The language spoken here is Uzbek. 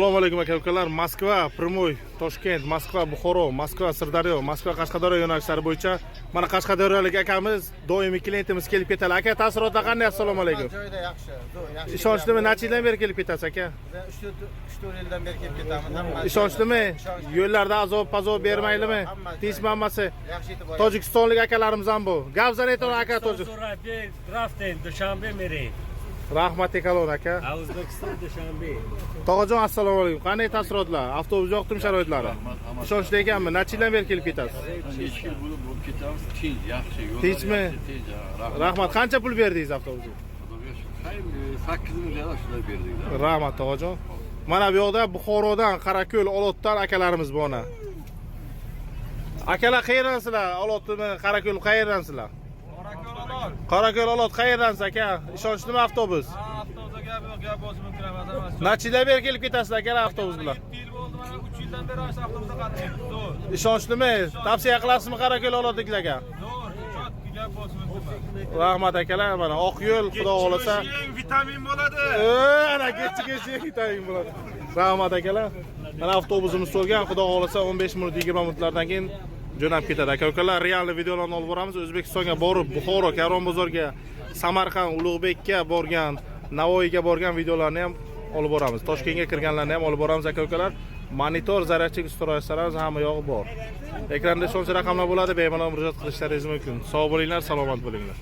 Assalomu alaykum aka-ukalar. Moskva, Primoy, Toshkent, Moskva, Buxoro, Moskva, Sirdaryo, Moskva, Qashqadaryo yo'nalishlari bo'yicha mana qashqadaryolik akamiz, doimiy klientimiz kelib ketadi. Aka, ta'sirotlar qanday? Assalomu alaykum. Joyda yaxshi, yaxshi. Ishonchlimi? Necha yildan beri kelib ketasiz aka? 3-4 yildan beri kelib ketaman. Hamma Ishonchlimi? Yo'llarda azob bermaydimi? Tinchmi hammasi? yaxshi yetib boradi. Tojikistonlik akalarimiz ham bu. Gavzanayton aka Tojik. Raften Dushanbe meri. Rahmat ekalon aka. O'zbekiston Dushanbe. Tog'ajon, assalomu alaykum. Qanday ta'sirotlar? Avtobus yoqdimi sharoitlari? Ishonchli ekanmi? Necha yildan beri kelib ketasiz? 2 yil bo'lib ketamiz. Tinch, yaxshi. Tinchmi? Rahmat. Qancha pul berdingiz avtobusga? 8 million shunday berdik. Rahmat tog'ajon. Mana bu yoqda Buxorodan, Qorako'l, Olotdan akalarimiz bor. Akalar qayerdansizlar? Olotmi, Qorako'l qayerdansizlar? Qorako'l, Olot qayerdansiz aka? Ishonchlimi avtobus? Avtobusga gap bo'lsa mumkin emas. Necha yildan beri kelib ketasizlar akalar avtobus bilan? 7 yil bo'ldi, mana 3 yildan beri o'sha avtobusda qatnayapmiz. Ishonchli tavsiya qilasizmi Qorako'l, Olotliklarga? Zo'r, chotki gap bo'lsa mumkin. Rahmat akalar, mana oq yo'l, xudo xolasa. Vitamin bo'ladi. Ana kechgacha vitamin bo'ladi. Rahmat akalar. Mana avtobusimiz to'lgan, xudo xolasa 15 minut 20 minutlardan keyin jo'nab ketadi. Aka-ukalar, realni videolarni olib boramiz. O'zbekistonga borib, Buxoro, Karon bozorga, Samarqand, Ulug'bekka borgan, Navoiyga borgan videolarni ham olib boramiz. Toshkentga kirganlarni ham olib boramiz aka-ukalar. Monitor, zaryadchik ustroylarimiz hamma yog'i bor. Ekranda ishonch raqamlar bo'ladi, bemalol murojaat qilishlaringiz mumkin. Sog' bo'linglar, salomat bo'linglar.